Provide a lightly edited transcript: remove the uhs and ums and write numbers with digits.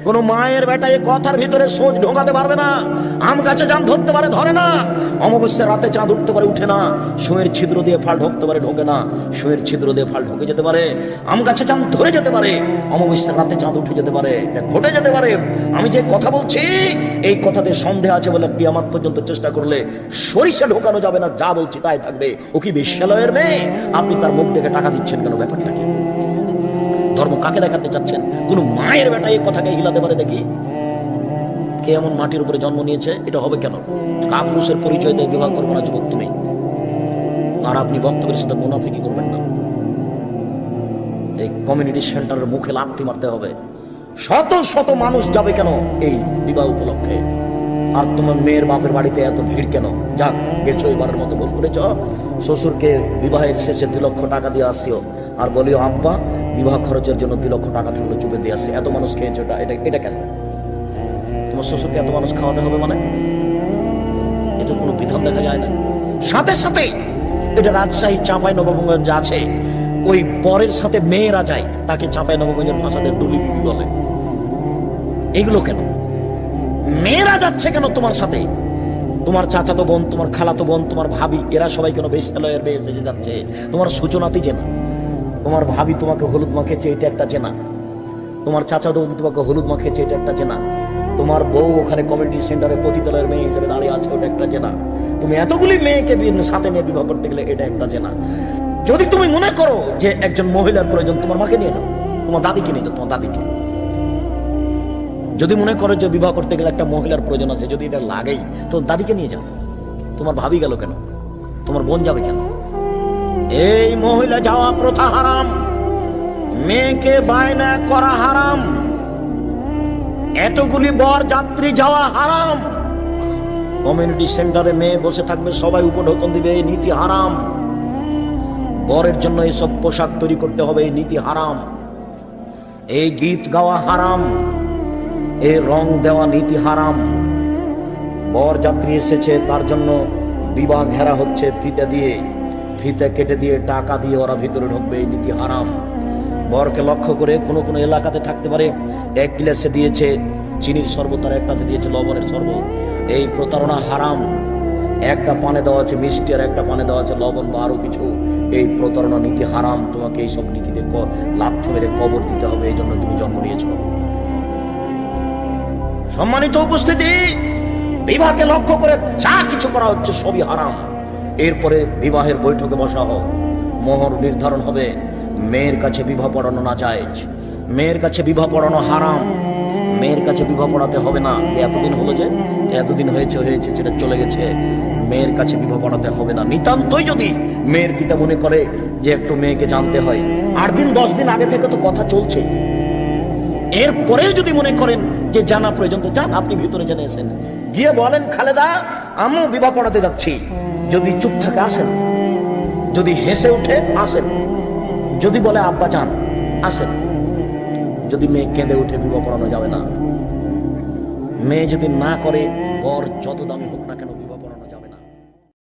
কোন মায়ের বেটা এই কথার ভিতরে সোজ ঢোকাতে পারবে না। আম গাছে জাম ধরতে পারে, ধরে না। অমাবস্যার রাতে চাঁদ উঠতে পারে, উঠে না। সুঁয়ের ছিদ্র দিয়ে ফাল ঢুকতে পারে, ঢোকে না। সুঁয়ের ছিদ্র দিয়ে ফাল ঢুকে যেতে পারে। আম গাছে চাঁদ ধরে যেতে পারে, অমাবস্যার রাতে চাঁদ উঠে যেতে পারে, ঘটে যেতে পারে। আমি যে কথা বলছি এই কথাতে সন্দেহ আছে বলে কিয়ামত পর্যন্ত চেষ্টা করলে সরিষা ঢোকানো যাবে না। যা বলছি তাই থাকবে। ও কি বেশ্যালয়ের মেয়ে? আপনি তার মুখ দেখে টাকা দিচ্ছেন কেন? ব্যাপারটা কি? ধর্ম কাকে দেখাতে চাচ্ছেন? কোন মায়ের বেটা এই কথাকে হিলাতে পারে দেখি? কে এমন মাটির উপরে জন্ম নিয়েছে? এটা হবে কেন? কাপুরুষের পরিচয় দিয়ে বিবাহ করবো না যুবক তুমি। আর আপনি বক্তব্যের সাথে মুনাফিকি করবেন না। এই কমিউনিটি সেন্টারের মুখে লাথি মারতে হবে। শত শত মানুষ যাবে কেন এই বিবাহ উপলক্ষে? আর তোমার মেয়ের বাপের বাড়িতে এত ভিড় কেন? যাক, গেছো এবারের মতো ভুল করেছ। শ্বশুরকে বিবাহের শেষে 2 লক্ষ টাকা দিয়ে আসিও, আর বলিও আব্বা বিবাহ খরচের জন্য 2 লক্ষ টাকা থাকলে চুপে দিয়ে আসছে। এত মানুষ খেয়েছো, এটা কেন? তোমার শ্বশুরকে এত মানুষ খাওয়াতে হবে মানে? এটা কোনো বিধান দেখা যায় না। সাথে সাথে এটা রাজশাহী চাঁপাইনবাবগঞ্জ আছে, ওই পরের সাথে মেয়েরা যায়, তাকে চাঁপাইনবাবগঞ্জের ভাষাতে ডুলি বিবি বলে। এগুলো কেন? মেয়েরা যাচ্ছে কেন তোমার সাথে? তোমার চাচাতো বোন, তোমার খালাতো বোন, তোমার ভাবি, এরা সবাই কেন বেশ্যালয়ের বেশ সেজে যাচ্ছে? তোমার সূচনাতি জেনা। তোমার ভাবি তোমাকে হলুদ মাখেছে, এটা একটা জেনা। তোমার চাচাতো বোন তোমাকে হলুদ মাখেছে, এটা একটা জেনা। তোমার বউ ওখানে কমিউনিটি সেন্টারে পতিতলয়ের মেয়ে হিসেবে দাঁড়িয়ে আছে, ওটা একটা জেনা। তুমি এতগুলি মেয়েকে সাথে নিয়ে বিবাহ করতে গেলে এটা একটা জেনা। যদি তুমি মনে করো যে একজন মহিলার প্রয়োজন, তোমার মাকে নিয়ে যাও, তোমার দাদিকে নিয়ে যাও, তোমার দাদিকে। যদি মনে করো যে বিবাহ করতে গেলে একটা মহিলার প্রয়োজন আছে, যদি এটা লাগেই, তো দাদিকে নিয়ে যাও। তোমার ভাবি গেল কেন? তোমার বোন যাবে কেন? এই মহিলা যাওয়া প্রথা হারাম, মেয়েকে বায়না করা হারাম, এতগুলি বর যাত্রী যাওয়া হারাম। কমিউনিটি সেন্টারে মেয়ে বসে থাকবে, সবাই উপঢৌকন দিবে, এই নীতি হারাম। বরের জন্য এইসব পোশাক তৈরি করতে হবে, এই নীতি হারাম। এই গীত গাওয়া হারাম, এই রং দেওয়া নীতি হারাম। বর যাত্রী এসেছে, তার জন্য বিবাহ ঘেরা হচ্ছে ফিতে দিয়ে, ফিতে কেটে দিয়ে টাকা দিয়ে ওরা ভিতরে ঢুকবে, এই নীতি হারাম। বরকে লক্ষ্য করে কোনো কোনো এলাকাতে থাকতে পারে 1 গ্লাসে দিয়েছে চিনির শরবত, আর একটাতে দিয়েছে লবণের শরবত। এই প্রতারণা হারাম। একটা পানে দেওয়া আছে মিষ্টি, আর একটা পানে দেওয়া আছে লবণ বা আরো কিছু। এই প্রতারণা নীতি হারাম। তোমাকে এইসব নীতিতে লাথি মেরে কবর দিতে হবে, এই জন্য তুমি জন্ম নিয়েছ। সম্মানিত উপস্থিতি, বিবাহকে লক্ষ্য করে যা কিছু করা হচ্ছে সবই হারাম। এরপরে বিবাহের বৈঠকে বসা হোক, মোহর নির্ধারণ হবে। মেয়ের কাছে বিবাহ পড়ানো না জায়েজ, মেয়ের কাছে বিবাহ পড়ানো হারাম। মেয়ের কাছে বিবাহ পড়াতে হবে না। এতদিন হলো যে এতদিন হয়েছে সেটা চলে গেছে। মেয়ের কাছে বিবাহ পড়াতে হবে না। নিতান্তই যদি মেয়ের পিতা মনে করে যে একটু মেয়েকে জানতে হয়, 8 দিন 10 দিন আগে থেকে তো কথা চলছে, এরপরে যদি মনে করেন যে জানা প্রয়োজন, তো যান, আপনি ভিতরে জেনে এসেন, গিয়ে বলেন খালেদা আমিও বিবাহ পড়াতে যাচ্ছি। যদি চুপ থাকে আসেন, যদি হেসে উঠে আসেন, যদি বলে আব্বা যান আসেন। যদি মেয়ে কেঁদে উঠে বিবাহ পড়ানো যাবে না। মেয়ে যদি না করে, বর যত দামি হোক না কেন